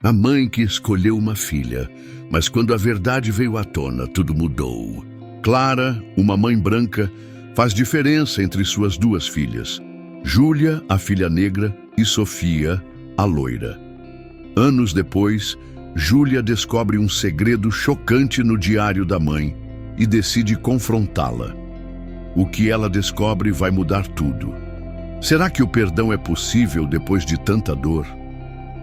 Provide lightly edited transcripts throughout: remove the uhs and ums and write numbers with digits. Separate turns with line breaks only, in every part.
A mãe que escolheu uma filha, mas quando a verdade veio à tona, tudo mudou. Clara, uma mãe branca, faz diferença entre suas duas filhas. Júlia, a filha negra, e Sofia, a loira. Anos depois, Júlia descobre um segredo chocante no diário da mãe e decide confrontá-la. O que ela descobre vai mudar tudo. Será que o perdão é possível depois de tanta dor?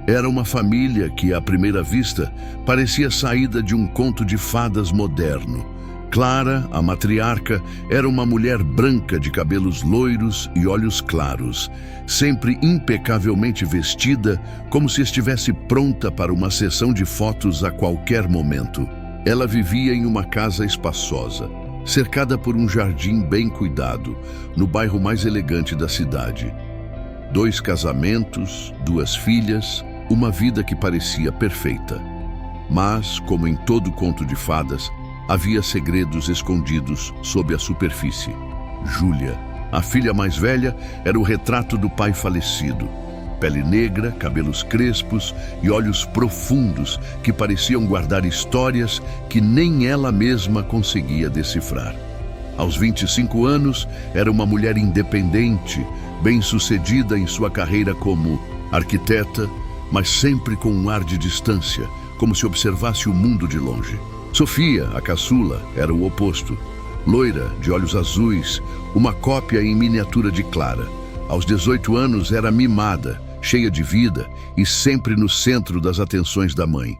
Era uma família que, à primeira vista, parecia saída de um conto de fadas moderno. Clara, a matriarca, era uma mulher branca de cabelos loiros e olhos claros, sempre impecavelmente vestida, como se estivesse pronta para uma sessão de fotos a qualquer momento. Ela vivia em uma casa espaçosa, cercada por um jardim bem cuidado, no bairro mais elegante da cidade. 2 casamentos, 2 filhas, uma vida que parecia perfeita. Mas, como em todo conto de fadas, havia segredos escondidos sob a superfície. Júlia, a filha mais velha, era o retrato do pai falecido. Pele negra, cabelos crespos e olhos profundos que pareciam guardar histórias que nem ela mesma conseguia decifrar. Aos 25 anos, era uma mulher independente, bem-sucedida em sua carreira como arquiteta, mas sempre com um ar de distância, como se observasse o mundo de longe. Sofia, a caçula, era o oposto. Loira, de olhos azuis, uma cópia em miniatura de Clara. Aos 18 anos era mimada, cheia de vida e sempre no centro das atenções da mãe.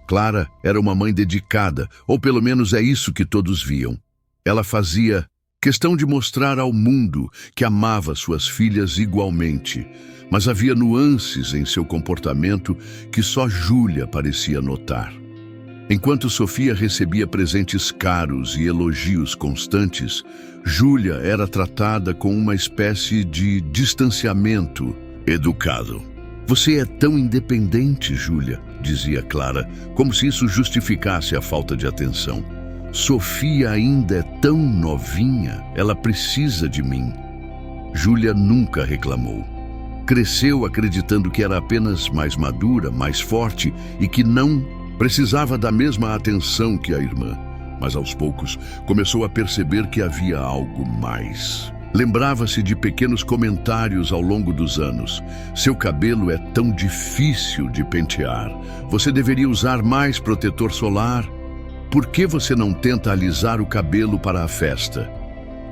Clara era uma mãe dedicada, ou pelo menos é isso que todos viam. Ela fazia questão de mostrar ao mundo que amava suas filhas igualmente, mas havia nuances em seu comportamento que só Júlia parecia notar. Enquanto Sofia recebia presentes caros e elogios constantes, Júlia era tratada com uma espécie de distanciamento educado. "Você é tão independente, Júlia", dizia Clara, como se isso justificasse a falta de atenção. "Sofia ainda é tão novinha, ela precisa de mim." Júlia nunca reclamou. Cresceu acreditando que era apenas mais madura, mais forte e que não precisava da mesma atenção que a irmã. Mas aos poucos começou a perceber que havia algo mais. Lembrava-se de pequenos comentários ao longo dos anos. "Seu cabelo é tão difícil de pentear. Você deveria usar mais protetor solar. Por que você não tenta alisar o cabelo para a festa?"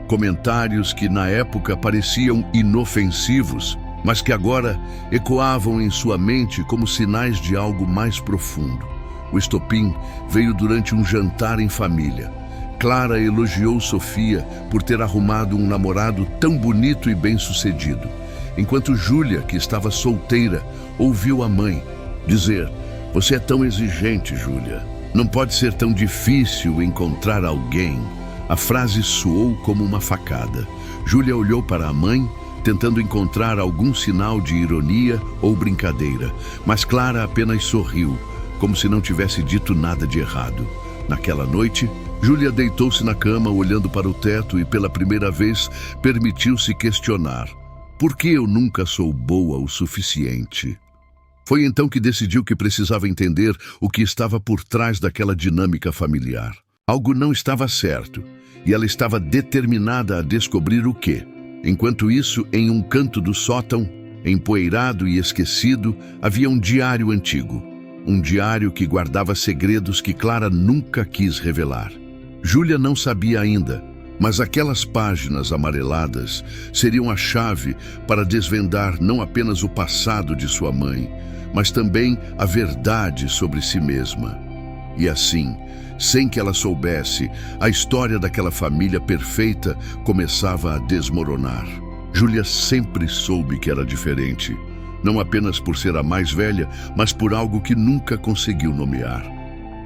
Comentários que na época pareciam inofensivos, mas que agora ecoavam em sua mente como sinais de algo mais profundo. O estopim veio durante um jantar em família. Clara elogiou Sofia por ter arrumado um namorado tão bonito e bem-sucedido, enquanto Júlia, que estava solteira, ouviu a mãe dizer: "Você é tão exigente, Júlia. Não pode ser tão difícil encontrar alguém." A frase soou como uma facada. Júlia olhou para a mãe, tentando encontrar algum sinal de ironia ou brincadeira, mas Clara apenas sorriu, como se não tivesse dito nada de errado. Naquela noite, Júlia deitou-se na cama olhando para o teto e pela primeira vez permitiu-se questionar: "Por que eu nunca sou boa o suficiente?" Foi então que decidiu que precisava entender o que estava por trás daquela dinâmica familiar. Algo não estava certo, e ela estava determinada a descobrir o quê. Enquanto isso, em um canto do sótão, empoeirado e esquecido, havia um diário antigo. Um diário que guardava segredos que Clara nunca quis revelar. Júlia não sabia ainda, mas aquelas páginas amareladas seriam a chave para desvendar não apenas o passado de sua mãe, mas também a verdade sobre si mesma. E assim, sem que ela soubesse, a história daquela família perfeita começava a desmoronar. Júlia sempre soube que era diferente, não apenas por ser a mais velha, mas por algo que nunca conseguiu nomear.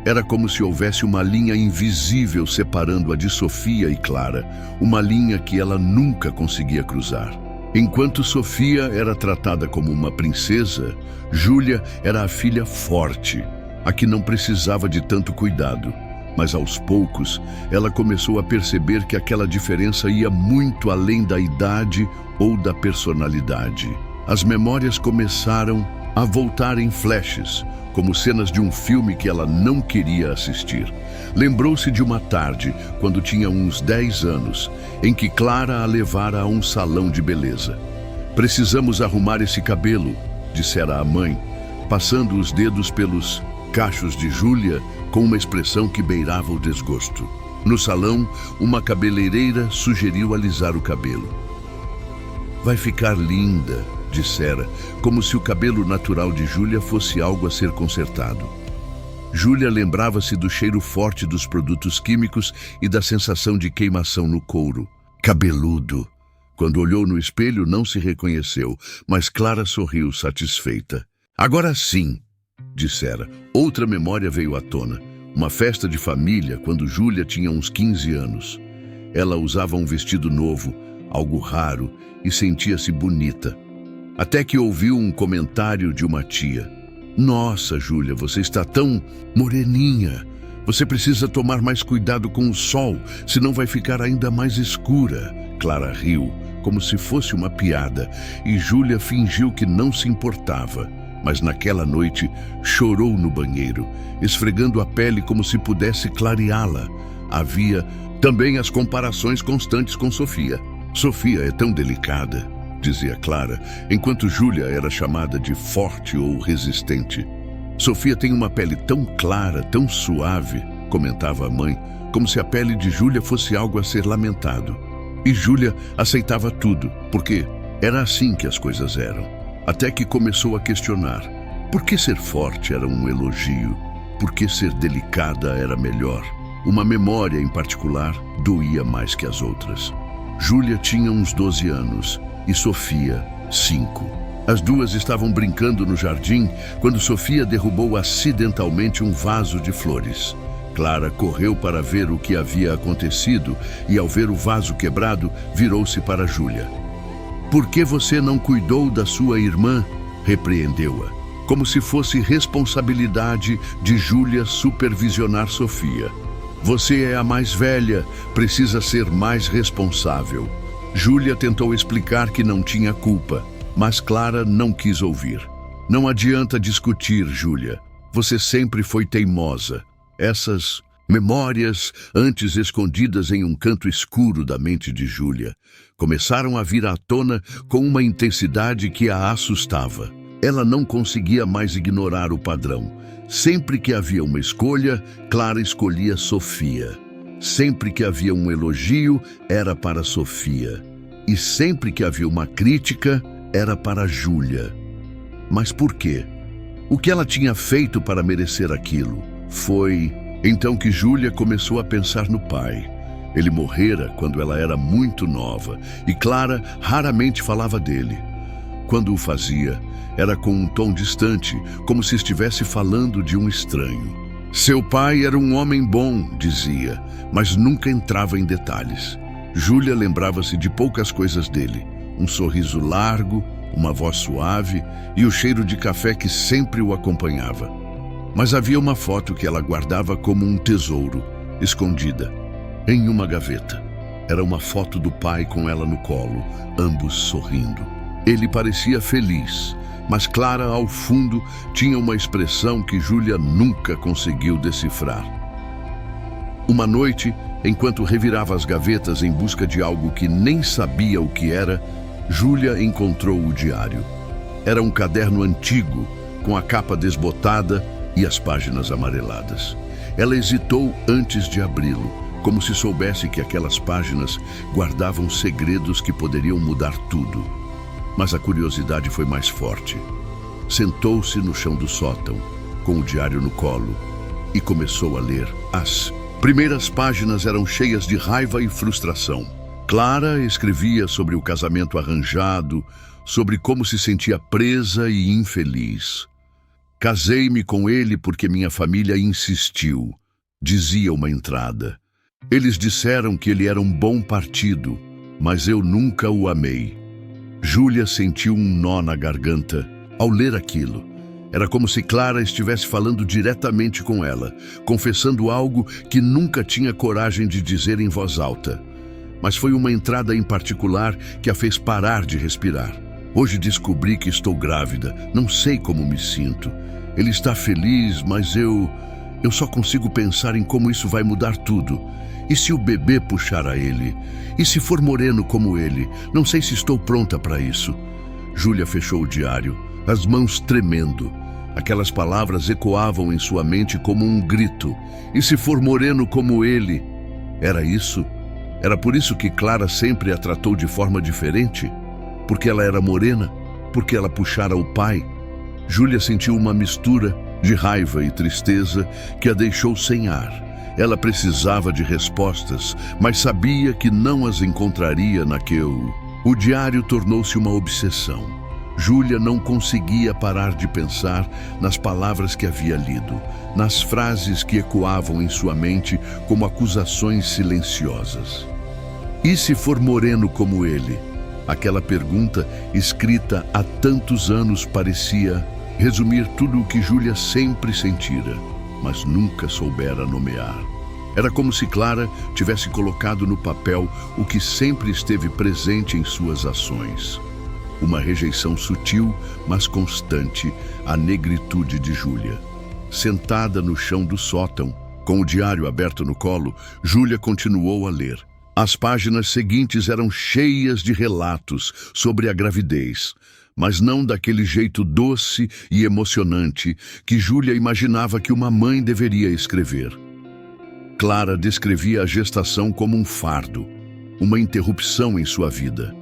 Era como se houvesse uma linha invisível separando-a de Sofia e Clara, uma linha que ela nunca conseguia cruzar. Enquanto Sofia era tratada como uma princesa, Júlia era a filha forte, a que não precisava de tanto cuidado. Mas aos poucos, ela começou a perceber que aquela diferença ia muito além da idade ou da personalidade. As memórias começaram a voltar em flashes, como cenas de um filme que ela não queria assistir. Lembrou-se de uma tarde, quando tinha uns 10 anos, em que Clara a levara a um salão de beleza. "Precisamos arrumar esse cabelo", dissera a mãe, passando os dedos pelos cachos de Júlia com uma expressão que beirava o desgosto. No salão, uma cabeleireira sugeriu alisar o cabelo. "Vai ficar linda", dissera, como se o cabelo natural de Júlia fosse algo a ser consertado. Júlia lembrava-se do cheiro forte dos produtos químicos e da sensação de queimação no couro. Cabeludo. Quando olhou no espelho, não se reconheceu, mas Clara sorriu satisfeita. "Agora sim", dissera. Outra memória veio à tona. Uma festa de família quando Júlia tinha uns 15 anos. Ela usava um vestido novo, algo raro, e sentia-se bonita. Até que ouviu um comentário de uma tia. "Nossa, Júlia, você está tão moreninha. Você precisa tomar mais cuidado com o sol, senão vai ficar ainda mais escura." Clara riu, como se fosse uma piada, e Júlia fingiu que não se importava. Mas naquela noite chorou no banheiro, esfregando a pele como se pudesse clareá-la. Havia também as comparações constantes com Sofia. "Sofia é tão delicada", dizia Clara, enquanto Júlia era chamada de forte ou resistente. "Sofia tem uma pele tão clara, tão suave", comentava a mãe, como se a pele de Júlia fosse algo a ser lamentado. E Júlia aceitava tudo, porque era assim que as coisas eram. Até que começou a questionar. Por que ser forte era um elogio? Por que ser delicada era melhor? Uma memória em particular doía mais que as outras. Júlia tinha uns 12 anos e Sofia, 5. As duas estavam brincando no jardim quando Sofia derrubou acidentalmente um vaso de flores. Clara correu para ver o que havia acontecido e, ao ver o vaso quebrado, virou-se para Júlia. "Por que você não cuidou da sua irmã?", repreendeu-a, como se fosse responsabilidade de Júlia supervisionar Sofia. "Você é a mais velha, precisa ser mais responsável." Júlia tentou explicar que não tinha culpa, mas Clara não quis ouvir. "Não adianta discutir, Júlia. Você sempre foi teimosa." Essas memórias, antes escondidas em um canto escuro da mente de Júlia, começaram a vir à tona com uma intensidade que a assustava. Ela não conseguia mais ignorar o padrão. Sempre que havia uma escolha, Clara escolhia Sofia. Sempre que havia um elogio, era para Sofia. E sempre que havia uma crítica, era para Júlia. Mas por quê? O que ela tinha feito para merecer aquilo? Foi então que Júlia começou a pensar no pai. Ele morrera quando ela era muito nova e Clara raramente falava dele. Quando o fazia, era com um tom distante, como se estivesse falando de um estranho. "Seu pai era um homem bom", dizia, mas nunca entrava em detalhes. Júlia lembrava-se de poucas coisas dele: um sorriso largo, uma voz suave e o cheiro de café que sempre o acompanhava. Mas havia uma foto que ela guardava como um tesouro, escondida, em uma gaveta. Era uma foto do pai com ela no colo, ambos sorrindo. Ele parecia feliz, mas Clara, ao fundo, tinha uma expressão que Júlia nunca conseguiu decifrar. Uma noite, enquanto revirava as gavetas em busca de algo que nem sabia o que era, Júlia encontrou o diário. Era um caderno antigo, com a capa desbotada e as páginas amareladas. Ela hesitou antes de abri-lo, como se soubesse que aquelas páginas guardavam segredos que poderiam mudar tudo. Mas a curiosidade foi mais forte. Sentou-se no chão do sótão, com o diário no colo, e começou a ler. As primeiras páginas eram cheias de raiva e frustração. Clara escrevia sobre o casamento arranjado, sobre como se sentia presa e infeliz. "Casei-me com ele porque minha família insistiu", dizia uma entrada. "Eles disseram que ele era um bom partido, mas eu nunca o amei." Júlia sentiu um nó na garganta ao ler aquilo. Era como se Clara estivesse falando diretamente com ela, confessando algo que nunca tinha coragem de dizer em voz alta. Mas foi uma entrada em particular que a fez parar de respirar. Hoje descobri que estou grávida. Não sei como me sinto. Ele está feliz, mas eu só consigo pensar em como isso vai mudar tudo. E se o bebê puxar a ele? E se for moreno como ele? Não sei se estou pronta para isso. Júlia fechou o diário, as mãos tremendo. Aquelas palavras ecoavam em sua mente como um grito. E se for moreno como ele? Era isso? Era por isso que Clara sempre a tratou de forma diferente? Porque ela era morena? Porque ela puxara o pai? Júlia sentiu uma mistura de raiva e tristeza que a deixou sem ar. Ela precisava de respostas, mas sabia que não as encontraria naquele. O diário tornou-se uma obsessão. Júlia não conseguia parar de pensar nas palavras que havia lido, nas frases que ecoavam em sua mente como acusações silenciosas. E se for moreno como ele? Aquela pergunta, escrita há tantos anos, parecia resumir tudo o que Júlia sempre sentira, mas nunca soubera nomear. Era como se Clara tivesse colocado no papel o que sempre esteve presente em suas ações. Uma rejeição sutil, mas constante, à negritude de Júlia. Sentada no chão do sótão, com o diário aberto no colo, Júlia continuou a ler. As páginas seguintes eram cheias de relatos sobre a gravidez, mas não daquele jeito doce e emocionante que Júlia imaginava que uma mãe deveria escrever. Clara descrevia a gestação como um fardo, uma interrupção em sua vida.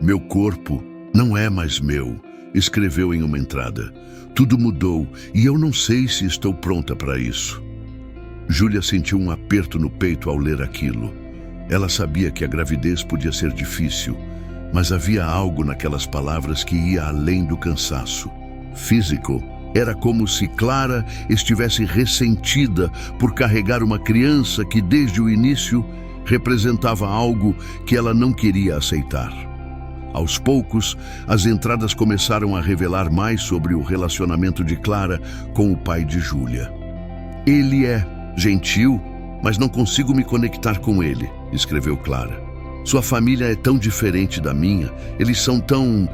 "Meu corpo não é mais meu", escreveu em uma entrada. "Tudo mudou e eu não sei se estou pronta para isso." Júlia sentiu um aperto no peito ao ler aquilo. Ela sabia que a gravidez podia ser difícil, mas havia algo naquelas palavras que ia além do cansaço físico. Era como se Clara estivesse ressentida por carregar uma criança que, desde o início, representava algo que ela não queria aceitar. Aos poucos, as entradas começaram a revelar mais sobre o relacionamento de Clara com o pai de Júlia. "Ele é gentil, mas não consigo me conectar com ele", escreveu Clara. "Sua família é tão diferente da minha, eles são tão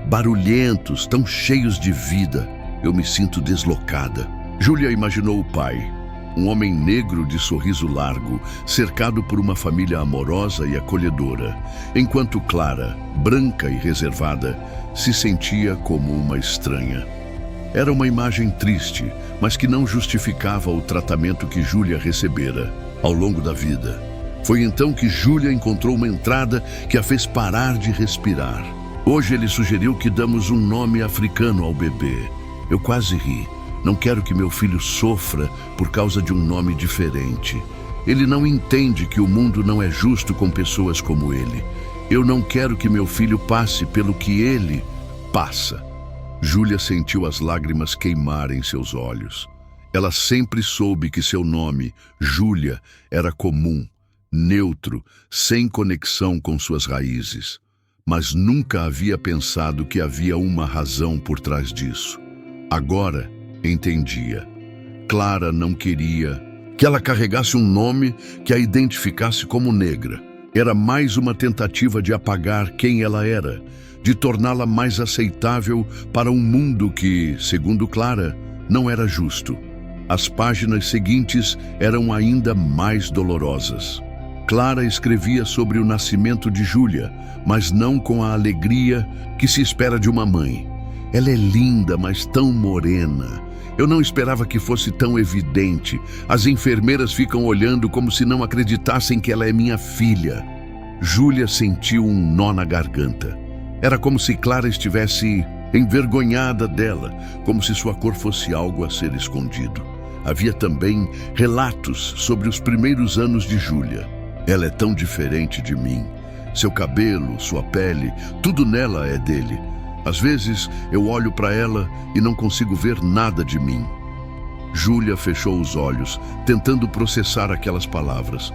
barulhentos, tão cheios de vida. Eu me sinto deslocada." Júlia imaginou o pai, um homem negro de sorriso largo, cercado por uma família amorosa e acolhedora, enquanto Clara, branca e reservada, se sentia como uma estranha. Era uma imagem triste, mas que não justificava o tratamento que Júlia recebera ao longo da vida. Foi então que Júlia encontrou uma entrada que a fez parar de respirar. Hoje ele sugeriu que damos um nome africano ao bebê. Eu quase ri. Não quero que meu filho sofra por causa de um nome diferente. Ele não entende que o mundo não é justo com pessoas como ele. Eu não quero que meu filho passe pelo que ele passa. Júlia sentiu as lágrimas queimar em seus olhos. Ela sempre soube que seu nome, Júlia, era comum, neutro, sem conexão com suas raízes. Mas nunca havia pensado que havia uma razão por trás disso. Agora entendia. Clara não queria que ela carregasse um nome que a identificasse como negra. Era mais uma tentativa de apagar quem ela era, de torná-la mais aceitável para um mundo que, segundo Clara, não era justo. As páginas seguintes eram ainda mais dolorosas. Clara escrevia sobre o nascimento de Júlia, mas não com a alegria que se espera de uma mãe. "Ela é linda, mas tão morena. Eu não esperava que fosse tão evidente. As enfermeiras ficam olhando como se não acreditassem que ela é minha filha." Júlia sentiu um nó na garganta. Era como se Clara estivesse envergonhada dela, como se sua cor fosse algo a ser escondido. Havia também relatos sobre os primeiros anos de Júlia. "Ela é tão diferente de mim. Seu cabelo, sua pele, tudo nela é dele. Às vezes eu olho para ela e não consigo ver nada de mim." Júlia fechou os olhos, tentando processar aquelas palavras.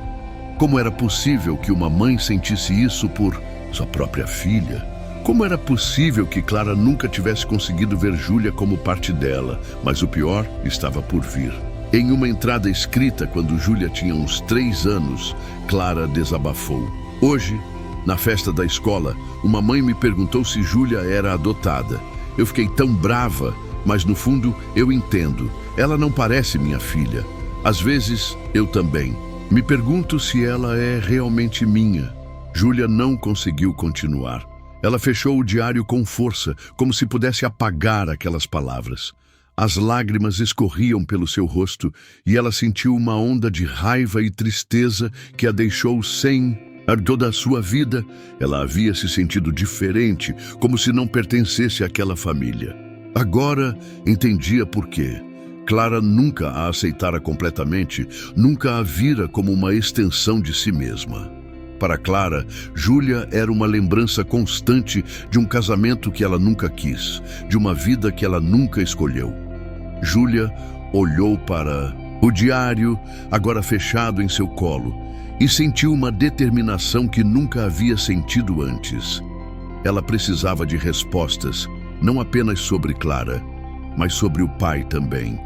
Como era possível que uma mãe sentisse isso por sua própria filha? Como era possível que Clara nunca tivesse conseguido ver Júlia como parte dela? Mas o pior estava por vir. Em uma entrada escrita quando Júlia tinha uns 3 anos, Clara desabafou. "Hoje, Na festa da escola, uma mãe me perguntou se Júlia era adotada. Eu fiquei tão brava, mas no fundo eu entendo. Ela não parece minha filha. Às vezes, eu também. Me pergunto se ela é realmente minha. Júlia não conseguiu continuar. Ela fechou o diário com força, como se pudesse apagar aquelas palavras. As lágrimas escorriam pelo seu rosto e ela sentiu uma onda de raiva e tristeza que a deixou sem toda a sua vida. Ela havia se sentido diferente, como se não pertencesse àquela família. Agora entendia por quê. Clara nunca a aceitara completamente, nunca a vira como uma extensão de si mesma. Para Clara, Júlia era uma lembrança constante de um casamento que ela nunca quis, de uma vida que ela nunca escolheu. Júlia olhou para o diário, agora fechado em seu colo, e sentiu uma determinação que nunca havia sentido antes. Ela precisava de respostas, não apenas sobre Clara, mas sobre o pai também.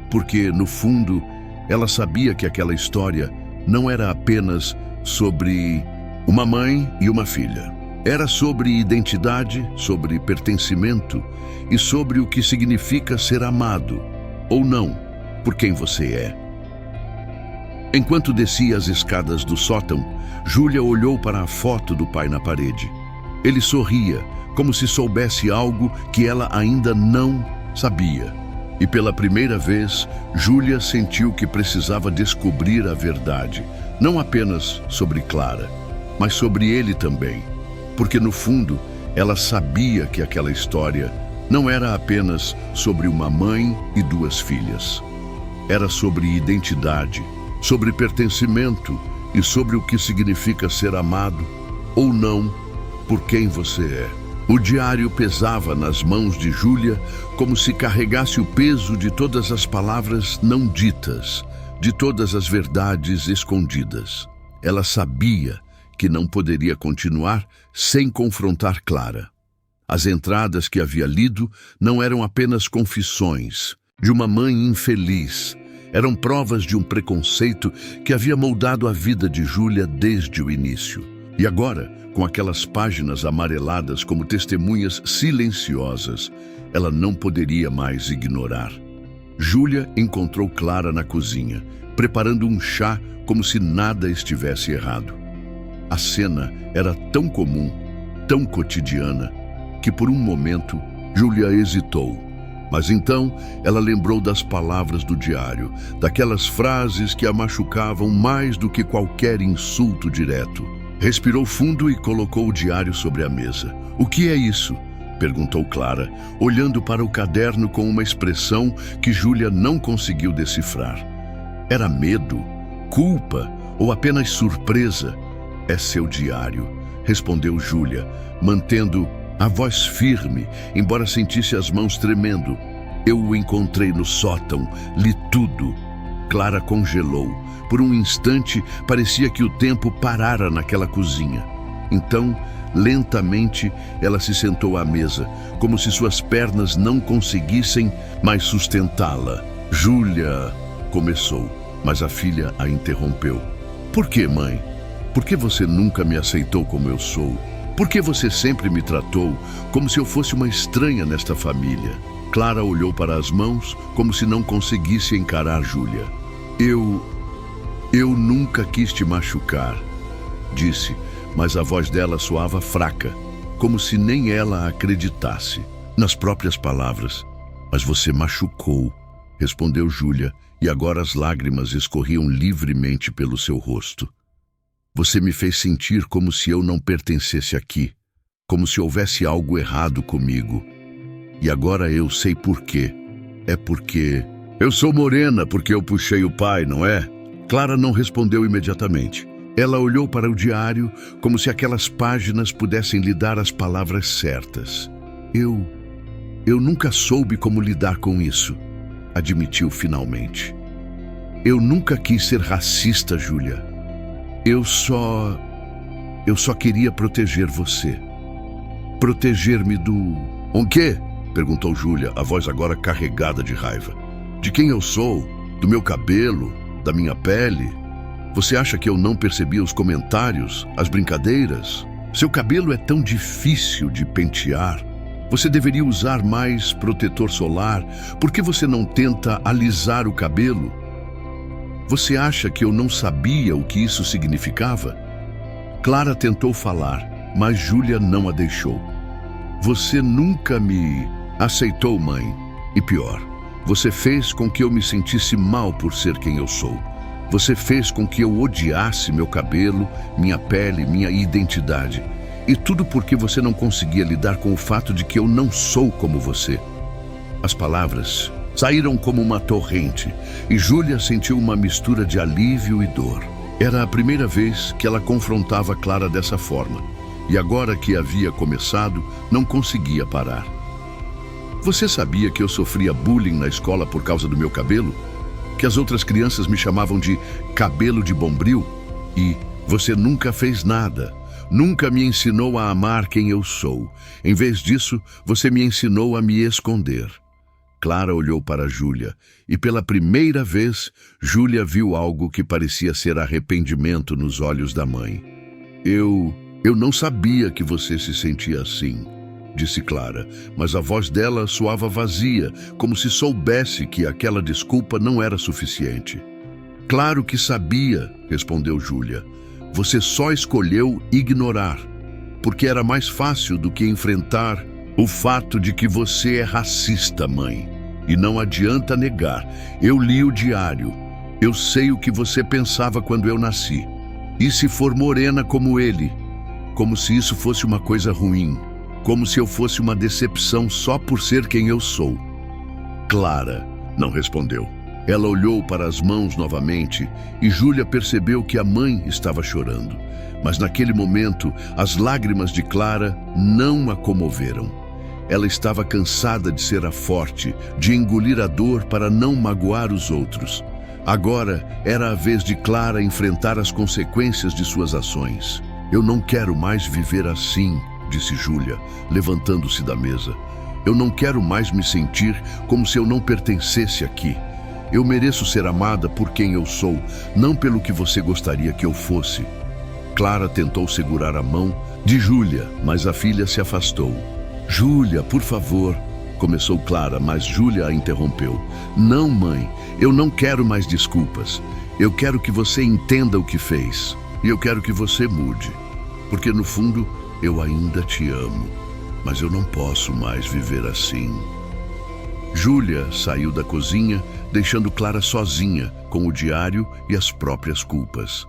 Porque, no fundo, ela sabia que aquela história não era apenas sobre uma mãe e uma filha. Era sobre identidade, sobre pertencimento e sobre o que significa ser amado, ou não, por quem você é. Enquanto descia as escadas do sótão, Júlia olhou para a foto do pai na parede. Ele sorria, como se soubesse algo que ela ainda não sabia. E pela primeira vez, Júlia sentiu que precisava descobrir a verdade, não apenas sobre Clara, mas sobre ele também. Porque no fundo, ela sabia que aquela história não era apenas sobre uma mãe e duas filhas. Era sobre identidade, sobre pertencimento e sobre o que significa ser amado ou não por quem você é. O diário pesava nas mãos de Júlia como se carregasse o peso de todas as palavras não ditas, de todas as verdades escondidas. Ela sabia que não poderia continuar sem confrontar Clara. As entradas que havia lido não eram apenas confissões de uma mãe infeliz. Eram provas de um preconceito que havia moldado a vida de Júlia desde o início. E agora, com aquelas páginas amareladas como testemunhas silenciosas, ela não poderia mais ignorar. Júlia encontrou Clara na cozinha, preparando um chá como se nada estivesse errado. A cena era tão comum, tão cotidiana, que por um momento Júlia hesitou. Mas então ela lembrou das palavras do diário, daquelas frases que a machucavam mais do que qualquer insulto direto. Respirou fundo e colocou o diário sobre a mesa. "O que é isso?" perguntou Clara, olhando para o caderno com uma expressão que Júlia não conseguiu decifrar. Era medo, culpa ou apenas surpresa? "É seu diário", respondeu Júlia, mantendo a voz firme, embora sentisse as mãos tremendo. "Eu o encontrei no sótão, li tudo." Clara congelou. Por um instante, parecia que o tempo parara naquela cozinha. Então, lentamente, ela se sentou à mesa, como se suas pernas não conseguissem mais sustentá-la. "Júlia", começou, mas a filha a interrompeu. "Por que, mãe? Por que você nunca me aceitou como eu sou? Por que você sempre me tratou como se eu fosse uma estranha nesta família?" Clara olhou para as mãos, como se não conseguisse encarar Júlia. Eu nunca quis te machucar", disse, mas a voz dela soava fraca, como se nem ela acreditasse nas próprias palavras. "Mas você machucou", respondeu Júlia, e agora as lágrimas escorriam livremente pelo seu rosto. "Você me fez sentir como se eu não pertencesse aqui, como se houvesse algo errado comigo. E agora eu sei por quê. É porque eu sou morena, porque eu puxei o pai, não é?" Clara não respondeu imediatamente. Ela olhou para o diário como se aquelas páginas pudessem lhe dar as palavras certas. Eu nunca soube como lidar com isso", admitiu finalmente. "Eu nunca quis ser racista, Júlia. Eu só queria proteger você. Proteger-me do..." "O quê?" perguntou Júlia, a voz agora carregada de raiva. "De quem eu sou? Do meu cabelo? Da minha pele? Você acha que eu não percebia os comentários, as brincadeiras?" Seu cabelo é tão difícil de pentear. Você deveria usar mais protetor solar. Por que você não tenta alisar o cabelo? Você acha que eu não sabia o que isso significava? Clara tentou falar, mas Júlia não a deixou. Você nunca me aceitou, mãe. E pior, você fez com que eu me sentisse mal por ser quem eu sou. Você fez com que eu odiasse meu cabelo, minha pele, minha identidade. E tudo porque você não conseguia lidar com o fato de que eu não sou como você. As palavras saíram como uma torrente e Júlia sentiu uma mistura de alívio e dor. Era a primeira vez que ela confrontava Clara dessa forma. E agora que havia começado, não conseguia parar. Você sabia que eu sofria bullying na escola por causa do meu cabelo? Que as outras crianças me chamavam de cabelo de bombril? E você nunca fez nada. Nunca me ensinou a amar quem eu sou. Em vez disso, você me ensinou a me esconder. Clara olhou para Júlia e pela primeira vez, Júlia viu algo que parecia ser arrependimento nos olhos da mãe. Eu não sabia que você se sentia assim, disse Clara, mas a voz dela soava vazia, como se soubesse que aquela desculpa não era suficiente. Claro que sabia, respondeu Júlia. Você só escolheu ignorar, porque era mais fácil do que enfrentar o fato de que você é racista, mãe. E não adianta negar. Eu li o diário. Eu sei o que você pensava quando eu nasci. E se for morena como ele? Como se isso fosse uma coisa ruim. Como se eu fosse uma decepção só por ser quem eu sou. Clara não respondeu. Ela olhou para as mãos novamente e Júlia percebeu que a mãe estava chorando. Mas naquele momento, as lágrimas de Clara não a comoveram. Ela estava cansada de ser a forte, de engolir a dor para não magoar os outros. Agora era a vez de Clara enfrentar as consequências de suas ações. Eu não quero mais viver assim, disse Júlia, levantando-se da mesa. Eu não quero mais me sentir como se eu não pertencesse aqui. Eu mereço ser amada por quem eu sou, não pelo que você gostaria que eu fosse. Clara tentou segurar a mão de Júlia, mas a filha se afastou. Júlia, por favor, começou Clara, mas Júlia a interrompeu. Não, mãe, eu não quero mais desculpas. Eu quero que você entenda o que fez. E eu quero que você mude. Porque no fundo, eu ainda te amo. Mas eu não posso mais viver assim. Júlia saiu da cozinha, deixando Clara sozinha com o diário e as próprias culpas.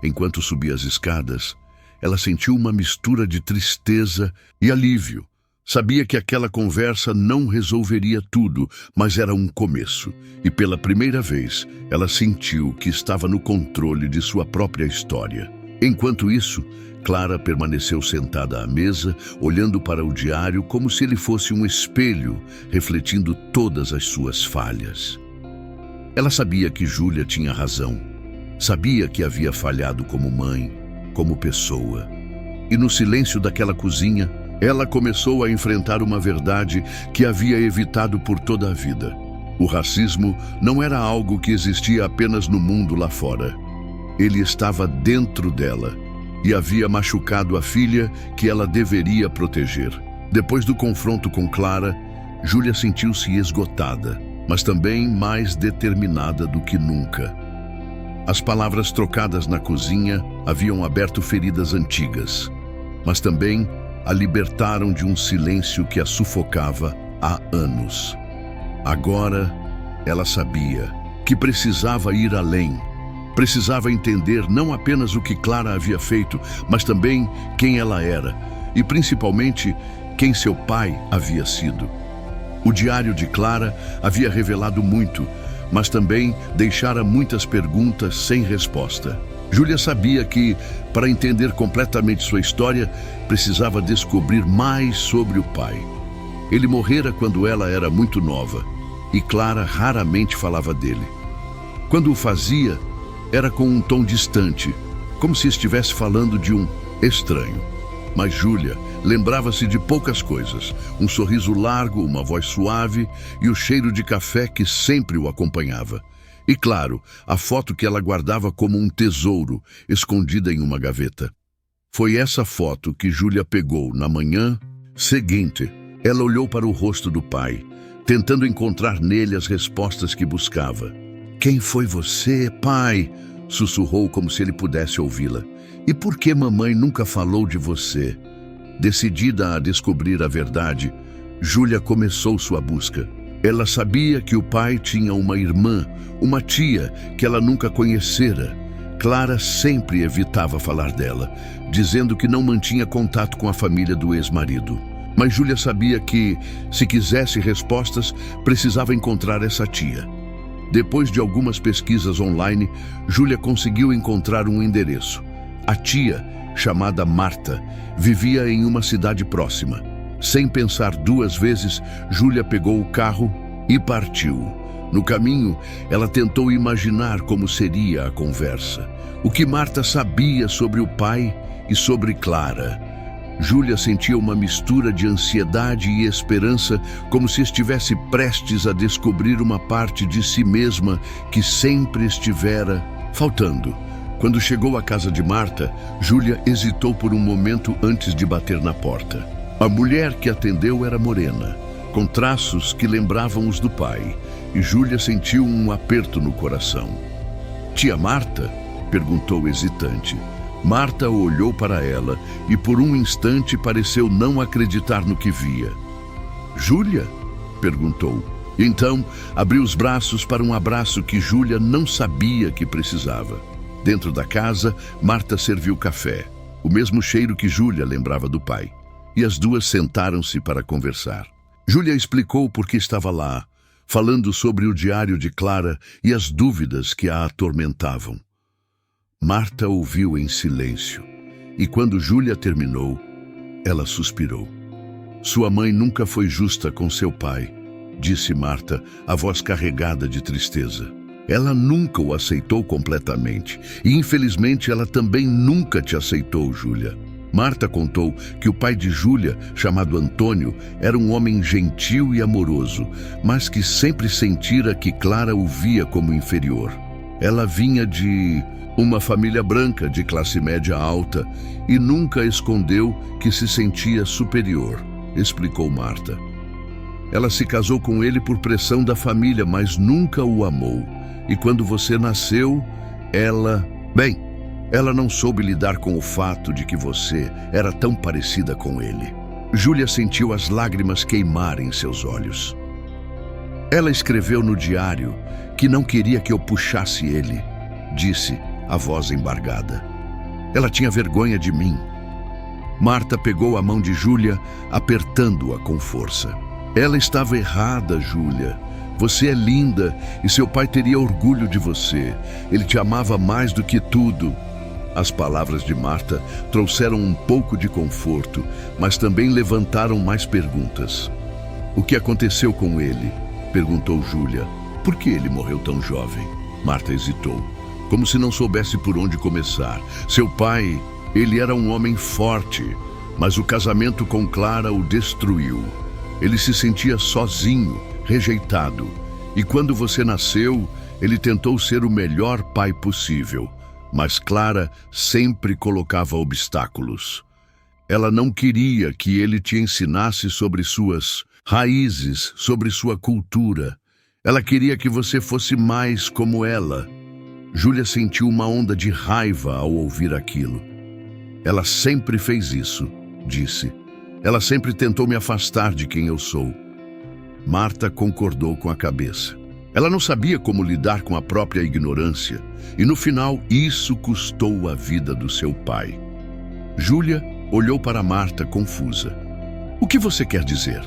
Enquanto subia as escadas, ela sentiu uma mistura de tristeza e alívio. Sabia que aquela conversa não resolveria tudo, mas era um começo. E pela primeira vez, ela sentiu que estava no controle de sua própria história. Enquanto isso, Clara permaneceu sentada à mesa, olhando para o diário como se ele fosse um espelho, refletindo todas as suas falhas. Ela sabia que Júlia tinha razão. Sabia que havia falhado como mãe, como pessoa. E no silêncio daquela cozinha, ela começou a enfrentar uma verdade que havia evitado por toda a vida. O racismo não era algo que existia apenas no mundo lá fora. Ele estava dentro dela e havia machucado a filha que ela deveria proteger. Depois do confronto com Clara, Júlia sentiu-se esgotada, mas também mais determinada do que nunca. As palavras trocadas na cozinha haviam aberto feridas antigas, mas também a libertaram de um silêncio que a sufocava há anos. Agora, ela sabia que precisava ir além. Precisava entender não apenas o que Clara havia feito, mas também quem ela era e, principalmente, quem seu pai havia sido. O diário de Clara havia revelado muito, mas também deixara muitas perguntas sem resposta. Júlia sabia que, para entender completamente sua história, precisava descobrir mais sobre o pai. Ele morrera quando ela era muito nova, e Clara raramente falava dele. Quando o fazia, era com um tom distante, como se estivesse falando de um estranho. Mas Júlia lembrava-se de poucas coisas: um sorriso largo, uma voz suave e o cheiro de café que sempre o acompanhava. E claro, a foto que ela guardava como um tesouro, escondida em uma gaveta. Foi essa foto que Júlia pegou na manhã seguinte. Ela olhou para o rosto do pai, tentando encontrar nele as respostas que buscava. "Quem foi você, pai?" sussurrou como se ele pudesse ouvi-la. "E por que mamãe nunca falou de você?" Decidida a descobrir a verdade, Júlia começou sua busca. Ela sabia que o pai tinha uma irmã, uma tia que ela nunca conhecera. Clara sempre evitava falar dela, dizendo que não mantinha contato com a família do ex-marido. Mas Júlia sabia que, se quisesse respostas, precisava encontrar essa tia. Depois de algumas pesquisas online, Júlia conseguiu encontrar um endereço. A tia, chamada Marta, vivia em uma cidade próxima. Sem pensar duas vezes, Júlia pegou o carro e partiu. No caminho, ela tentou imaginar como seria a conversa. O que Marta sabia sobre o pai e sobre Clara. Júlia sentia uma mistura de ansiedade e esperança, como se estivesse prestes a descobrir uma parte de si mesma que sempre estivera faltando. Quando chegou à casa de Marta, Júlia hesitou por um momento antes de bater na porta. A mulher que atendeu era morena, com traços que lembravam os do pai, e Júlia sentiu um aperto no coração. "Tia Marta?" perguntou hesitante. Marta olhou para ela e por um instante pareceu não acreditar no que via. "Júlia?" perguntou. Então abriu os braços para um abraço que Júlia não sabia que precisava. Dentro da casa, Marta serviu café, o mesmo cheiro que Júlia lembrava do pai. E as duas sentaram-se para conversar. Júlia explicou por que estava lá, falando sobre o diário de Clara e as dúvidas que a atormentavam. Marta ouviu em silêncio, e quando Júlia terminou, ela suspirou. "Sua mãe nunca foi justa com seu pai", disse Marta, a voz carregada de tristeza. "Ela nunca o aceitou completamente, e infelizmente ela também nunca te aceitou, Júlia." Marta contou que o pai de Júlia, chamado Antônio, era um homem gentil e amoroso, mas que sempre sentira que Clara o via como inferior. Ela vinha de uma família branca de classe média alta e nunca escondeu que se sentia superior, explicou Marta. Ela se casou com ele por pressão da família, mas nunca o amou. E quando você nasceu, ela não soube lidar com o fato de que você era tão parecida com ele. Júlia sentiu as lágrimas queimarem seus olhos. Ela escreveu no diário que não queria que eu puxasse ele, disse, a voz embargada. Ela tinha vergonha de mim. Marta pegou a mão de Júlia, apertando-a com força. Ela estava errada, Júlia. Você é linda e seu pai teria orgulho de você. Ele te amava mais do que tudo. As palavras de Marta trouxeram um pouco de conforto, mas também levantaram mais perguntas. O que aconteceu com ele? Perguntou Júlia. Por que ele morreu tão jovem? Marta hesitou, como se não soubesse por onde começar. Seu pai, ele era um homem forte, mas o casamento com Clara o destruiu. Ele se sentia sozinho, rejeitado. E quando você nasceu, ele tentou ser o melhor pai possível. Mas Clara sempre colocava obstáculos. Ela não queria que ele te ensinasse sobre suas raízes, sobre sua cultura. Ela queria que você fosse mais como ela. Júlia sentiu uma onda de raiva ao ouvir aquilo. Ela sempre fez isso, disse. Ela sempre tentou me afastar de quem eu sou. Marta concordou com a cabeça. Ela não sabia como lidar com a própria ignorância, e no final isso custou a vida do seu pai. Júlia olhou para Marta confusa. O que você quer dizer?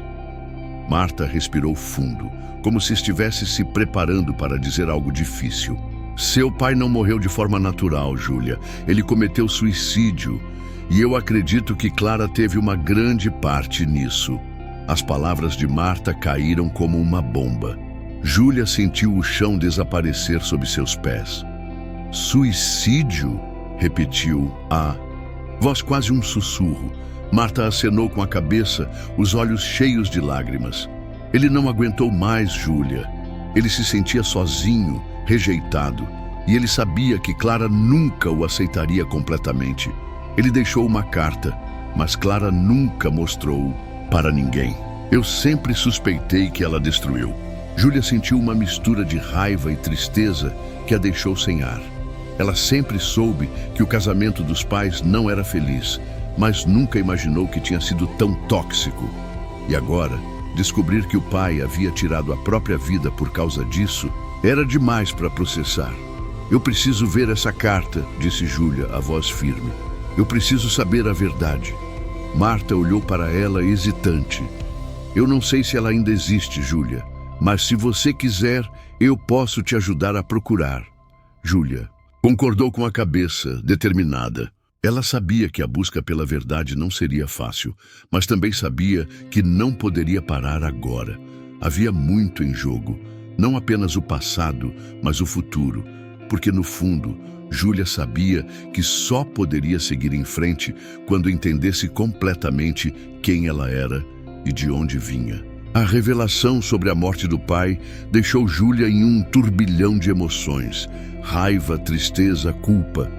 Marta respirou fundo, como se estivesse se preparando para dizer algo difícil. Seu pai não morreu de forma natural, Júlia. Ele cometeu suicídio, e eu acredito que Clara teve uma grande parte nisso. As palavras de Marta caíram como uma bomba. Júlia sentiu o chão desaparecer sob seus pés. Suicídio? Repetiu a voz quase um sussurro. Marta acenou com a cabeça, os olhos cheios de lágrimas. Ele não aguentou mais Júlia. Ele se sentia sozinho, rejeitado, e ele sabia que Clara nunca o aceitaria completamente. Ele deixou uma carta, mas Clara nunca mostrou para ninguém. Eu sempre suspeitei que ela destruiu. Júlia sentiu uma mistura de raiva e tristeza que a deixou sem ar. Ela sempre soube que o casamento dos pais não era feliz, mas nunca imaginou que tinha sido tão tóxico. E agora, descobrir que o pai havia tirado a própria vida por causa disso era demais para processar. Eu preciso ver essa carta, disse Júlia, a voz firme. Eu preciso saber a verdade. Marta olhou para ela hesitante. Eu não sei se ela ainda existe, Júlia, mas se você quiser, eu posso te ajudar a procurar. Júlia concordou com a cabeça, determinada. Ela sabia que a busca pela verdade não seria fácil, mas também sabia que não poderia parar agora. Havia muito em jogo, não apenas o passado, mas o futuro, porque no fundo, Júlia sabia que só poderia seguir em frente quando entendesse completamente quem ela era e de onde vinha. A revelação sobre a morte do pai deixou Júlia em um turbilhão de emoções. Raiva, tristeza, culpa.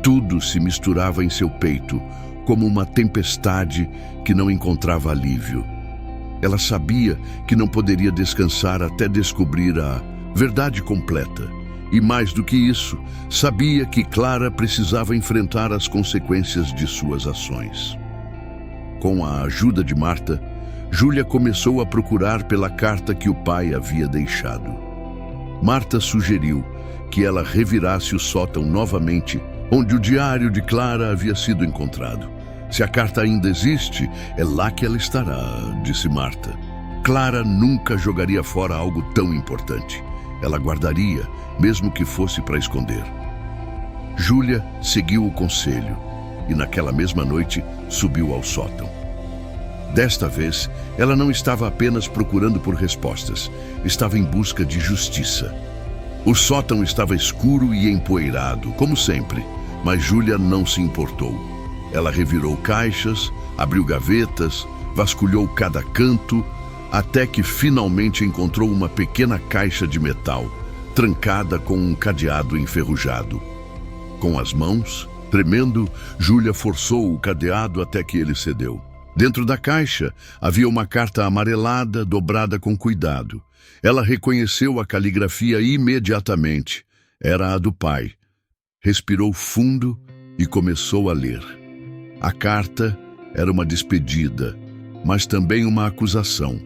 Tudo se misturava em seu peito, como uma tempestade que não encontrava alívio. Ela sabia que não poderia descansar até descobrir a verdade completa. E mais do que isso, sabia que Clara precisava enfrentar as consequências de suas ações. Com a ajuda de Marta, Júlia começou a procurar pela carta que o pai havia deixado. Marta sugeriu que ela revirasse o sótão novamente, onde o diário de Clara havia sido encontrado. Se a carta ainda existe, é lá que ela estará, disse Marta. Clara nunca jogaria fora algo tão importante. Ela guardaria, mesmo que fosse para esconder. Júlia seguiu o conselho e naquela mesma noite subiu ao sótão. Desta vez, ela não estava apenas procurando por respostas, estava em busca de justiça. O sótão estava escuro e empoeirado, como sempre, mas Júlia não se importou. Ela revirou caixas, abriu gavetas, vasculhou cada canto, até que finalmente encontrou uma pequena caixa de metal, trancada com um cadeado enferrujado. Com as mãos, tremendo, Júlia forçou o cadeado até que ele cedeu. Dentro da caixa havia uma carta amarelada, dobrada com cuidado. Ela reconheceu a caligrafia imediatamente. Era a do pai. Respirou fundo e começou a ler. A carta era uma despedida, mas também uma acusação.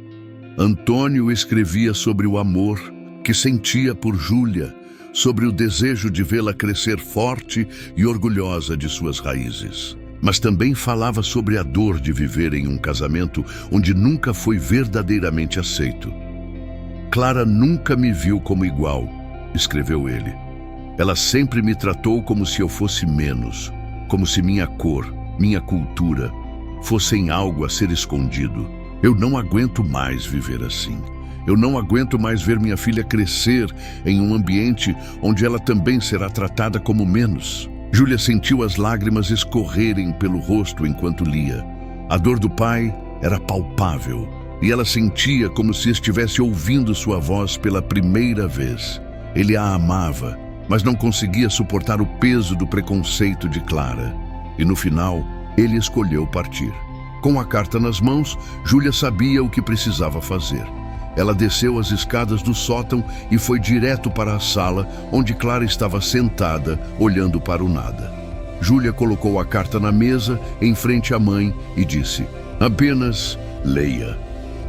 Antônio escrevia sobre o amor que sentia por Júlia, sobre o desejo de vê-la crescer forte e orgulhosa de suas raízes. Mas também falava sobre a dor de viver em um casamento onde nunca foi verdadeiramente aceito. Clara nunca me viu como igual, escreveu ele. Ela sempre me tratou como se eu fosse menos, como se minha cor, minha cultura, fossem algo a ser escondido. Eu não aguento mais viver assim. Eu não aguento mais ver minha filha crescer em um ambiente onde ela também será tratada como menos. Júlia sentiu as lágrimas escorrerem pelo rosto enquanto lia. A dor do pai era palpável e ela sentia como se estivesse ouvindo sua voz pela primeira vez. Ele a amava, mas não conseguia suportar o peso do preconceito de Clara. E no final, ele escolheu partir. Com a carta nas mãos, Júlia sabia o que precisava fazer. Ela desceu as escadas do sótão e foi direto para a sala, onde Clara estava sentada, olhando para o nada. Júlia colocou a carta na mesa, em frente à mãe, e disse: "Apenas leia."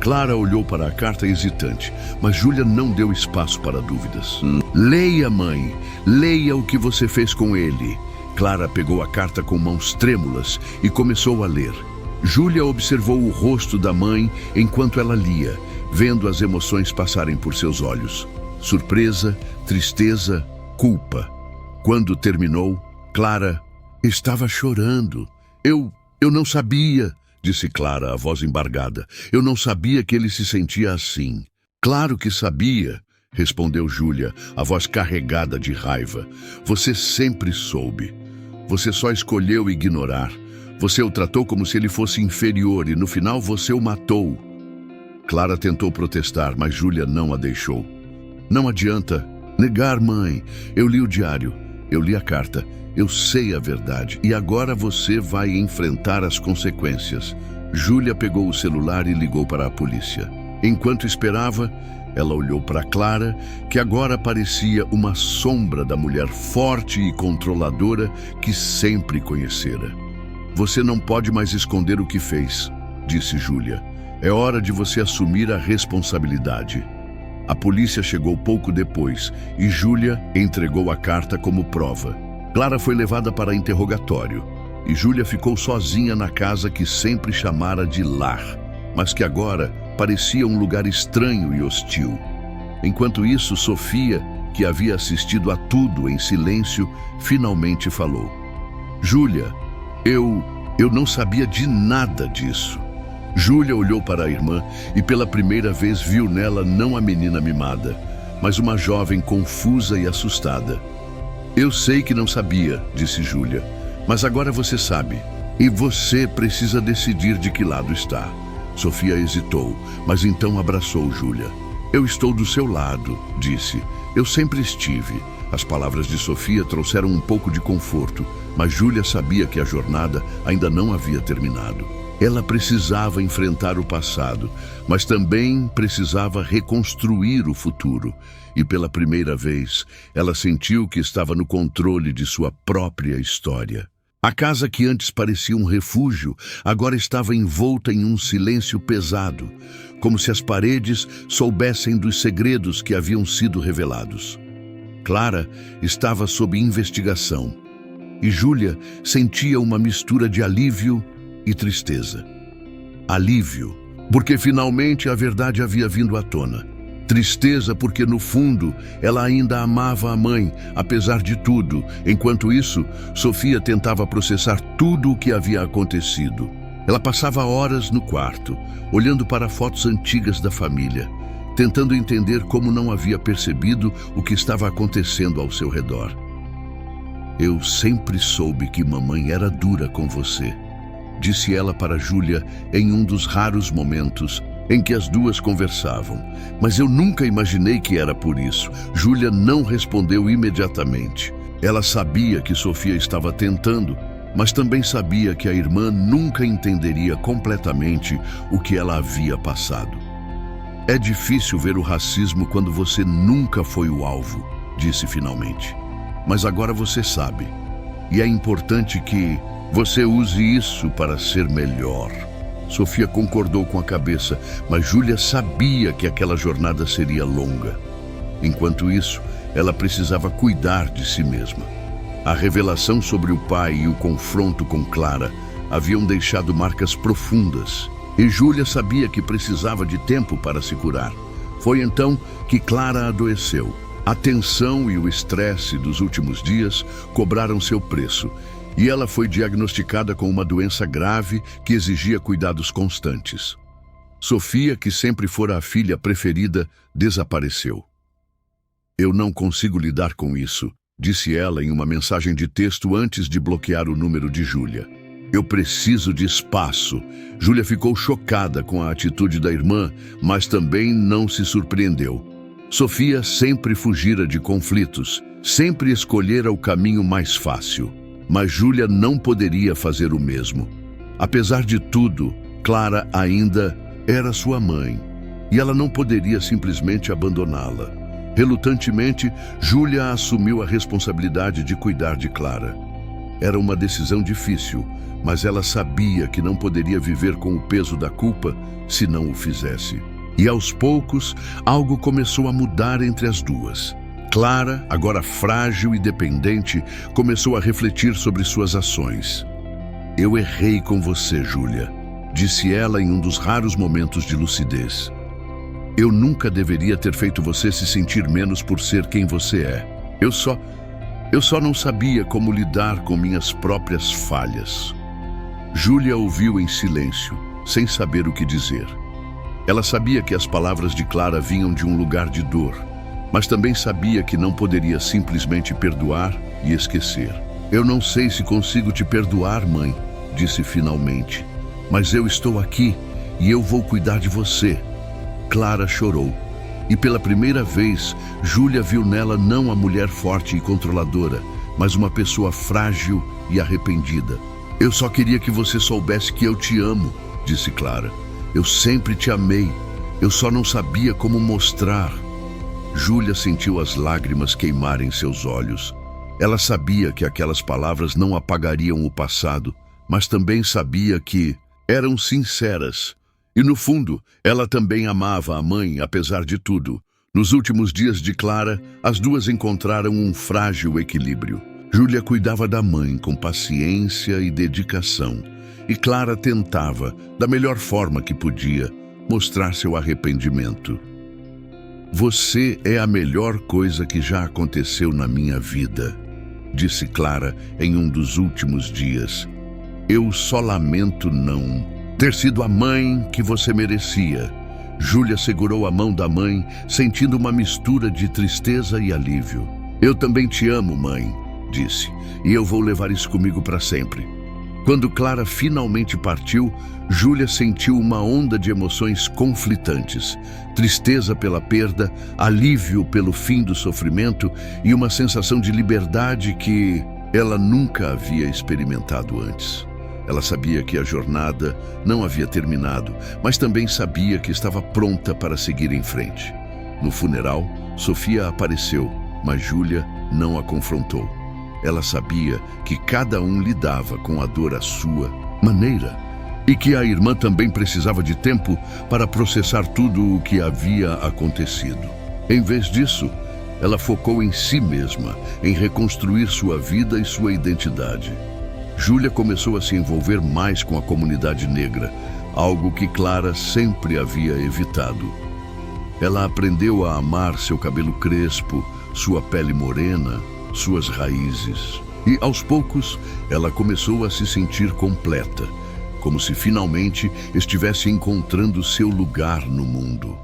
Clara olhou para a carta hesitante, mas Júlia não deu espaço para dúvidas. "Leia, mãe. Leia o que você fez com ele." Clara pegou a carta com mãos trêmulas e começou a ler. Júlia observou o rosto da mãe enquanto ela lia, vendo as emoções passarem por seus olhos. Surpresa, tristeza, culpa. Quando terminou, Clara estava chorando. Eu não sabia, disse Clara, a voz embargada. Eu não sabia que ele se sentia assim. Claro que sabia, respondeu Júlia, a voz carregada de raiva. Você sempre soube. Você só escolheu ignorar. Você o tratou como se ele fosse inferior e no final você o matou. Clara tentou protestar, mas Júlia não a deixou. Não adianta negar, mãe. Eu li o diário. Eu li a carta. Eu sei a verdade e agora você vai enfrentar as consequências. Júlia pegou o celular e ligou para a polícia. Enquanto esperava, ela olhou para Clara, que agora parecia uma sombra da mulher forte e controladora que sempre conhecera. Você não pode mais esconder o que fez, disse Júlia. É hora de você assumir a responsabilidade. A polícia chegou pouco depois e Júlia entregou a carta como prova. Clara foi levada para interrogatório e Júlia ficou sozinha na casa que sempre chamara de lar, mas que agora parecia um lugar estranho e hostil. Enquanto isso, Sofia, que havia assistido a tudo em silêncio, finalmente falou. Júlia, eu não sabia de nada disso. Júlia olhou para a irmã e pela primeira vez viu nela não a menina mimada, mas uma jovem confusa e assustada. Eu sei que não sabia, disse Júlia, mas agora você sabe. E você precisa decidir de que lado está. Sofia hesitou, mas então abraçou Júlia. Eu estou do seu lado, disse. Eu sempre estive. As palavras de Sofia trouxeram um pouco de conforto, mas Júlia sabia que a jornada ainda não havia terminado. Ela precisava enfrentar o passado, mas também precisava reconstruir o futuro. E pela primeira vez, ela sentiu que estava no controle de sua própria história. A casa que antes parecia um refúgio, agora estava envolta em um silêncio pesado, como se as paredes soubessem dos segredos que haviam sido revelados. Clara estava sob investigação, e Júlia sentia uma mistura de alívio e tristeza. Alívio, porque finalmente a verdade havia vindo à tona. Tristeza porque, no fundo, ela ainda amava a mãe, apesar de tudo. Enquanto isso, Sofia tentava processar tudo o que havia acontecido. Ela passava horas no quarto, olhando para fotos antigas da família, tentando entender como não havia percebido o que estava acontecendo ao seu redor. Eu sempre soube que mamãe era dura com você, disse ela para Júlia em um dos raros momentos em que as duas conversavam. Mas eu nunca imaginei que era por isso. Júlia não respondeu imediatamente. Ela sabia que Sofia estava tentando, mas também sabia que a irmã nunca entenderia completamente o que ela havia passado. É difícil ver o racismo quando você nunca foi o alvo, disse finalmente. Mas agora você sabe. E é importante que você use isso para ser melhor. Sofia concordou com a cabeça, mas Júlia sabia que aquela jornada seria longa. Enquanto isso, ela precisava cuidar de si mesma. A revelação sobre o pai e o confronto com Clara haviam deixado marcas profundas, e Júlia sabia que precisava de tempo para se curar. Foi então que Clara adoeceu. A tensão e o estresse dos últimos dias cobraram seu preço, e ela foi diagnosticada com uma doença grave que exigia cuidados constantes. Sofia, que sempre fora a filha preferida, desapareceu. Eu não consigo lidar com isso, disse ela em uma mensagem de texto antes de bloquear o número de Júlia. Eu preciso de espaço. Júlia ficou chocada com a atitude da irmã, mas também não se surpreendeu. Sofia sempre fugira de conflitos, sempre escolhera o caminho mais fácil. Mas Júlia não poderia fazer o mesmo. Apesar de tudo, Clara ainda era sua mãe, e ela não poderia simplesmente abandoná-la. Relutantemente, Júlia assumiu a responsabilidade de cuidar de Clara. Era uma decisão difícil, mas ela sabia que não poderia viver com o peso da culpa se não o fizesse. E aos poucos, algo começou a mudar entre as duas. Clara, agora frágil e dependente, começou a refletir sobre suas ações. Eu errei com você, Júlia, disse ela em um dos raros momentos de lucidez. Eu nunca deveria ter feito você se sentir menos por ser quem você é. Eu só não sabia como lidar com minhas próprias falhas. Júlia ouviu em silêncio, sem saber o que dizer. Ela sabia que as palavras de Clara vinham de um lugar de dor, mas também sabia que não poderia simplesmente perdoar e esquecer. Eu não sei se consigo te perdoar, mãe, disse finalmente, mas eu estou aqui e eu vou cuidar de você. Clara chorou, e pela primeira vez, Júlia viu nela não a mulher forte e controladora, mas uma pessoa frágil e arrependida. Eu só queria que você soubesse que eu te amo, disse Clara. Eu sempre te amei. Eu só não sabia como mostrar. Júlia sentiu as lágrimas queimarem seus olhos. Ela sabia que aquelas palavras não apagariam o passado, mas também sabia que eram sinceras. E no fundo, ela também amava a mãe, apesar de tudo. Nos últimos dias de Clara, as duas encontraram um frágil equilíbrio. Júlia cuidava da mãe com paciência e dedicação, e Clara tentava, da melhor forma que podia, mostrar seu arrependimento. Você é a melhor coisa que já aconteceu na minha vida, disse Clara em um dos últimos dias. Eu só lamento não ter sido a mãe que você merecia. Júlia segurou a mão da mãe, sentindo uma mistura de tristeza e alívio. Eu também te amo, mãe, disse, e eu vou levar isso comigo para sempre. Quando Clara finalmente partiu, Júlia sentiu uma onda de emoções conflitantes. Tristeza pela perda, alívio pelo fim do sofrimento e uma sensação de liberdade que ela nunca havia experimentado antes. Ela sabia que a jornada não havia terminado, mas também sabia que estava pronta para seguir em frente. No funeral, Sofia apareceu, mas Júlia não a confrontou. Ela sabia que cada um lidava com a dor à sua maneira e que a irmã também precisava de tempo para processar tudo o que havia acontecido. Em vez disso, ela focou em si mesma, em reconstruir sua vida e sua identidade. Júlia começou a se envolver mais com a comunidade negra, algo que Clara sempre havia evitado. Ela aprendeu a amar seu cabelo crespo, sua pele morena, suas raízes. E, aos poucos, ela começou a se sentir completa, como se finalmente estivesse encontrando seu lugar no mundo.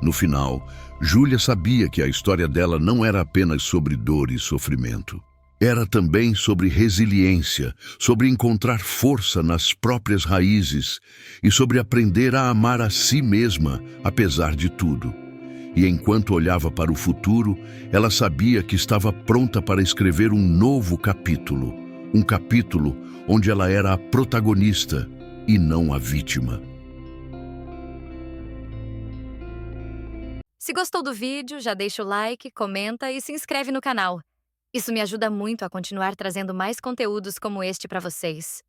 No final, Júlia sabia que a história dela não era apenas sobre dor e sofrimento. Era também sobre resiliência, sobre encontrar força nas próprias raízes e sobre aprender a amar a si mesma, apesar de tudo. E enquanto olhava para o futuro, ela sabia que estava pronta para escrever um novo capítulo. Um capítulo onde ela era a protagonista e não a vítima.
Se gostou do vídeo, já deixa o like, comenta e se inscreve no canal. Isso me ajuda muito a continuar trazendo mais conteúdos como este para vocês.